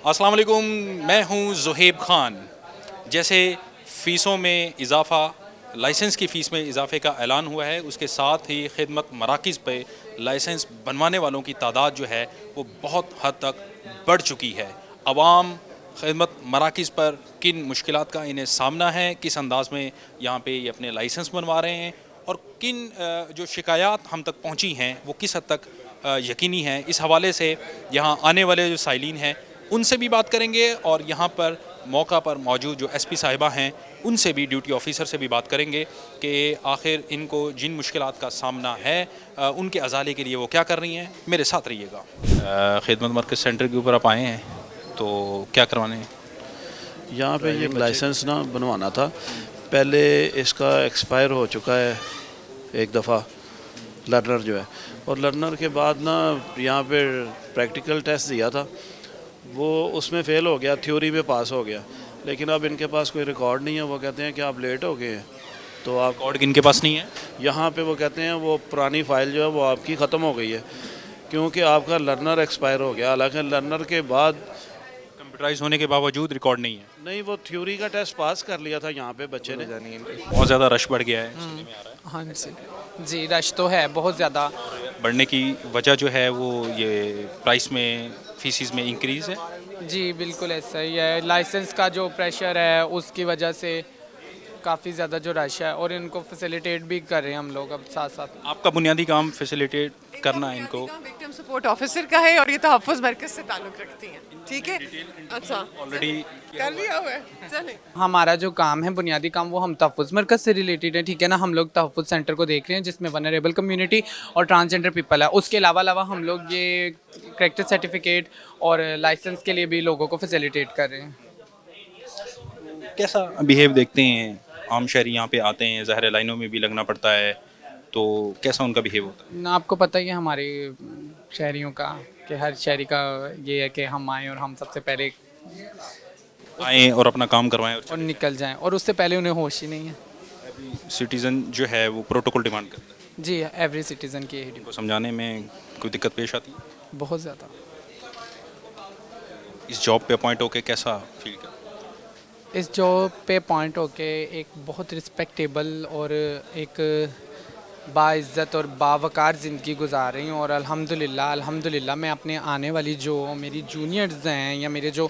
अस्सलाम वालेकुम, मैं हूं ज़ुहैब खान। जैसे फ़ीसों में इजाफ़ा, लाइसेंस की फ़ीस में इजाफ़े का ऐलान हुआ है, उसके साथ ही खिदमत मराकिज़ पे लाइसेंस बनवाने वालों की तादाद जो है वो बहुत हद तक बढ़ चुकी है। अवाम खिदमत मराकिज़ पर किन मुश्किलात का इन्हें सामना है, किस अंदाज़ में यहाँ पे ये अपने लाइसेंस बनवा रहे हैं और किन जो शिकायत हम तक पहुँची हैं वो किस हद तक यकीनी है, इस हवाले से यहाँ आने वाले जो साइलिन हैं उनसे भी बात करेंगे और यहाँ पर मौका पर मौजूद जो एसपी साहिबा हैं उनसे भी, ड्यूटी ऑफिसर से भी बात करेंगे कि आखिर इनको जिन मुश्किलात का सामना है उनके अजाले के लिए वो क्या कर रही हैं। मेरे साथ रहिएगा। खिदमत मरकज़ सेंटर के ऊपर आप आए हैं तो क्या करवाने हैं? यहाँ पे ये लाइसेंस ना बनवाना था। पहले इसका एक्सपायर हो चुका है एक दफ़ा, लर्नर जो है, और लर्नर के बाद ना यहाँ पे प्रैक्टिकल टेस्ट दिया था, वो उसमें फ़ेल हो गया, थ्योरी में पास हो गया, लेकिन अब इनके पास कोई रिकॉर्ड नहीं है। वो कहते हैं कि आप लेट हो गए हैं, तो आप रिकॉर्ड इनके पास नहीं है। यहाँ पे वो कहते हैं वो पुरानी फ़ाइल जो है वो आपकी ख़त्म हो गई है, क्योंकि आपका लर्नर एक्सपायर हो गया। हालांकि लर्नर के बाद कंप्यूटराइज होने के बावजूद रिकॉर्ड नहीं है। नहीं, वो थ्योरी का टेस्ट पास कर लिया था यहाँ पे बच्चे ने। बहुत ज़्यादा रश बढ़ गया है, सुनने में आ रहा है। हाँ जी जी, रश तो है बहुत ज़्यादा। बढ़ने की वजह जो है वो ये प्राइस में, फीसिस में इंक्रीज़ है। जी बिल्कुल ऐसा ही है, लाइसेंस का जो प्रेशर है उसकी वजह से काफ़ी ज़्यादा जो रश है, और इनको फैसिलिटेट भी कर रहे हैं हम लोग अब साथ साथ। आपका बुनियादी काम फैसिलिटेट करना है इनको। विक्टिम सपोर्ट ऑफिसर का है और ये तहफ़्फ़ुज़ मरकज़ से ताल्लुक़ रखती हैं, ठीक है। अच्छा, ऑलरेडी कर लिया हुआ है, चलें। हमारा जो काम है, बुनियादी काम, वो हम तहफ़्फ़ुज़ मरकज़ से रिलेटेड है, ठीक है ना। हम लोग तहफ़्फ़ुज़ सेंटर को देख रहे हैं जिसमें वनरेबल कम्युनिटी और ट्रांसजेंडर पीपल है। उसके अलावा हम लोग ये करेक्टर सर्टिफिकेट और लाइसेंस के लिए भी लोगों को फैसिलिटेट कर रहे हैं। कैसा बिहेव देखते हैं आम शहरी यहाँ पे आते हैं, ज़ाहिर है लाइनों में भी लगना पड़ता है, तो कैसा उनका बिहेव होता है? ना, आपको पता ही है हमारे शहरियों का, कि हर शहरी का ये है कि हम आएँ और हम सबसे पहले आएँ और अपना काम करवाएं और निकल जाएं, और उससे पहले उन्हें होश ही नहीं है। सिटीज़न जो है वो प्रोटोकॉल डिमांड करता है। जी, एवरी सिटीज़न की यही इनको समझाने में कोई दिक्कत पेश आती है? बहुत ज़्यादा। इस जॉब पे अपॉइंट होके कैसा फील करते हैं? इस जॉब पे पॉइंट होके एक बहुत रिस्पेक्टेबल और एक बाइज़्ज़त और बावकार ज़िंदगी गुजार रही हूँ। और अल्हम्दुलिल्लाह मैं अपने आने वाली जो मेरी जूनियर्स हैं या मेरे जो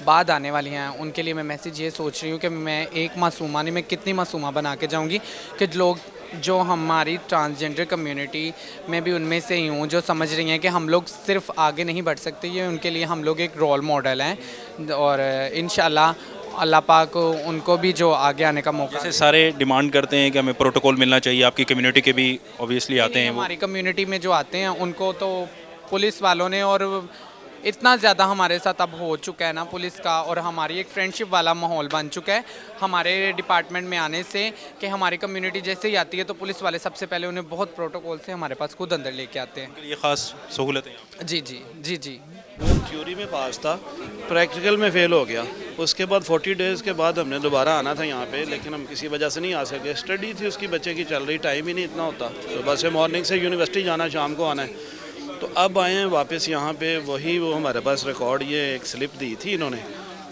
बाद आने वाली हैं उनके लिए मैं मैसेज ये सोच रही हूँ कि मैं एक मासूमा नहीं, मैं कितनी मासूमा बना के जाऊँगी कि लोग जो हमारी ट्रांसजेंडर कम्युनिटी में भी उनमें से ही हूँ, जो समझ रही हैं कि हम लोग सिर्फ आगे नहीं बढ़ सकते, ये उनके लिए हम लोग एक रोल मॉडल हैं। और इंशाल्लाह अल्लाह पाक उनको भी जो आगे आने का मौका। जैसे सारे डिमांड करते हैं कि हमें प्रोटोकॉल मिलना चाहिए, आपकी कम्युनिटी के भी ऑब्वियसली आते हैं वो। हमारी कम्युनिटी में जो आते हैं उनको तो पुलिस वालों ने, और इतना ज़्यादा हमारे साथ अब हो चुका है ना पुलिस का, और हमारी एक फ्रेंडशिप वाला माहौल बन चुका है हमारे डिपार्टमेंट में आने से, कि हमारी कम्युनिटी जैसे ही आती है तो पुलिस वाले सबसे पहले उन्हें बहुत प्रोटोकॉल से हमारे पास खुद अंदर लेके आते हैं। ये ख़ास सहूलतें हैं। जी जी जी जी। वो थ्योरी में पास था, प्रैक्टिकल में फ़ेल हो गया। उसके बाद 40 डेज़ के बाद हमने दोबारा आना था यहाँ पे, लेकिन हम किसी वजह से नहीं आ सके। स्टडी थी उसकी बच्चे की चल रही, टाइम ही नहीं इतना होता। सुबह से मॉर्निंग से यूनिवर्सिटी जाना, शाम को आना है। तो अब आए हैं वापस यहाँ पे, वही वो हमारे पास रिकॉर्ड, ये एक स्लिप दी थी इन्होंने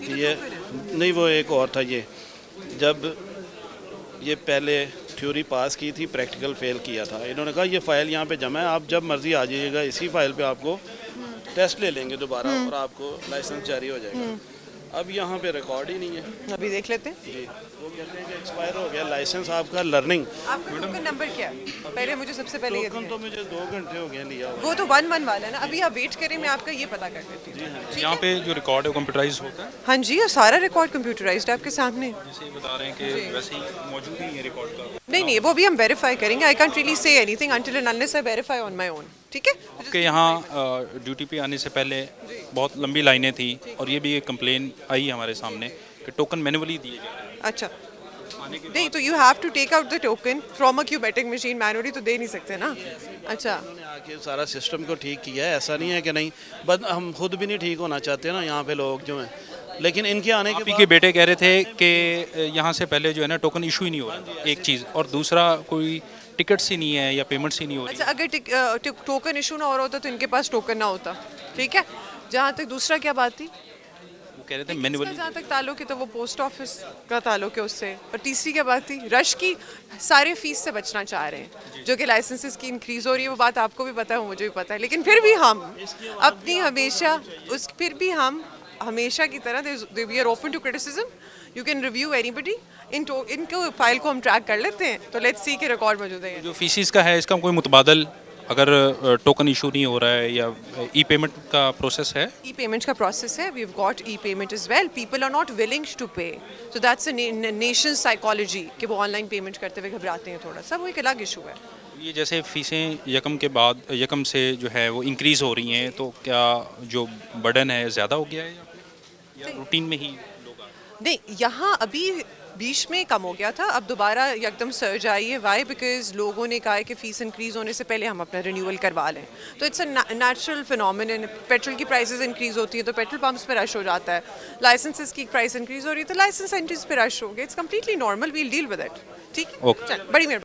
कि ये नहीं, वो एक और था। ये जब ये पहले थ्योरी पास की थी, प्रैक्टिकल फ़ेल किया था, इन्होंने कहा ये फ़ाइल यहाँ पे जमा है, आप जब मर्ज़ी आ जाइएगा, इसी फ़ाइल पे आपको टेस्ट ले लेंगे दोबारा और आपको लाइसेंस जारी हो जाएगा। अब यहाँ पे रिकॉर्ड ही नहीं है। अभी देख लेते हैं। जी, वो कहते हैं कि एक्सपायर हो गया लाइसेंस आपका। लर्निंग आपका टोकन नंबर क्या है? पहले मुझे सबसे पहले ये टोकन तो मुझे 2 घंटे हो गए लिया हुआ। वो तो 1-1 वाला है ना। अभी आप वेट करें, मैं आपका ये पता कर देती हूँ। यहाँ पे जो रिकॉर्ड है वो कंप्यूटराइज होता है। हाँ जी, और सारा रिकॉर्ड कंप्यूटराइज्ड है आपके सामने। जैसे ये बता रहे हैं कि वैसे ही मौजूद ही है रिकॉर्ड का। नहीं, वो भी हम वेरीफाई करेंगे। I can't really say anything until and unless I verify on my own, ठीक है। आपके यहाँ ड्यूटी पे आने से पहले बहुत लंबी लाइनें थी और ये भी एक कंप्लेन आई हमारे सामने कि टोकन मैनुअली दिए जा रहे हैं। अच्छा, नहीं तो you have to take out the token from a क्यूबेटिक मशीन, मैनुअली तो दे नहीं सकते ना। अच्छा, उन्होंने आके सारा सिस्टम को ठीक किया है, ऐसा नहीं है कि नहीं। बस हम खुद भी नहीं ठीक होना चाहते ना यहाँ पे लोग जो हैं, लेकिन इनके आने के आप ही बाद के बेटे कह रहे थे कि यहाँ से पहले जो है ना टोकन इशू ही नहीं हो रहा, एक चीज़, और दूसरा कोई टिकट्स ही नहीं है या पेमेंट्स ही नहीं हो रही। अच्छा, अगर टोकन इशू ना हो रहा होता तो इनके पास टोकन ना होता, ठीक है। जहाँ तक दूसरा क्या बात थी? कह रहे थे इसका मैनुअली जहाँ तक ताल्लुक है तो वो पोस्ट ऑफिस का ताल्लुक है उससे। और तीसरी क्या बात थी, रश की, सारे फीस से बचना चाह रहे हैं, जो कि लाइसेंसेस की इंक्रीज़ हो रही है, वो बात आपको भी पता है, मुझे भी पता है। लेकिन फिर भी हम अपनी हमेशा की तरह we are open to criticism, you can review anybody, इनको फाइल को हम ट्रैक कर लेते हैं, तो लेट्स सी के रिकॉर्ड मौजूद है। जो फीसिस का है इसका कोई मुतबादल अगर टोकन इशू नहीं हो रहा है या ई पेमेंट का प्रोसेस है? ई पेमेंट का प्रोसेस है, we have got e payment as well, people are not willing to pay, so that's a nation psychology कि वो ऑनलाइन पेमेंट करते हुए घबराते हैं थोड़ा सा, वो एक अलग इशू है। ये जैसे फीसें यकम से जो है वो इंक्रीज़ हो रही हैं, तो क्या जो बर्डन है ज़्यादा हो गया है या रूटीन में ही लोग आ रहे हैं? नहीं, यहाँ अभी बीच में कम हो गया था, अब दोबारा एकदम सर्ज आई है। वाई? बिकॉज लोगों ने कहा है कि फ़ीस इंक्रीज़ होने से पहले हम अपना रिन्यूअल करवा लें, तो it's a natural phenomenon. Petrol की प्राइसेस इंक्रीज़ होती है तो पेट्रोल पंप्स पे रश हो जाता है, लाइसेंसेस की प्राइस इंक्रीज़ हो रही है तो लाइसेंस सेंटर्स पे रश हो गया। It's completely normal, we'll deal with it. ठीक है, Okay. चल, बड़ी मेहरबानी।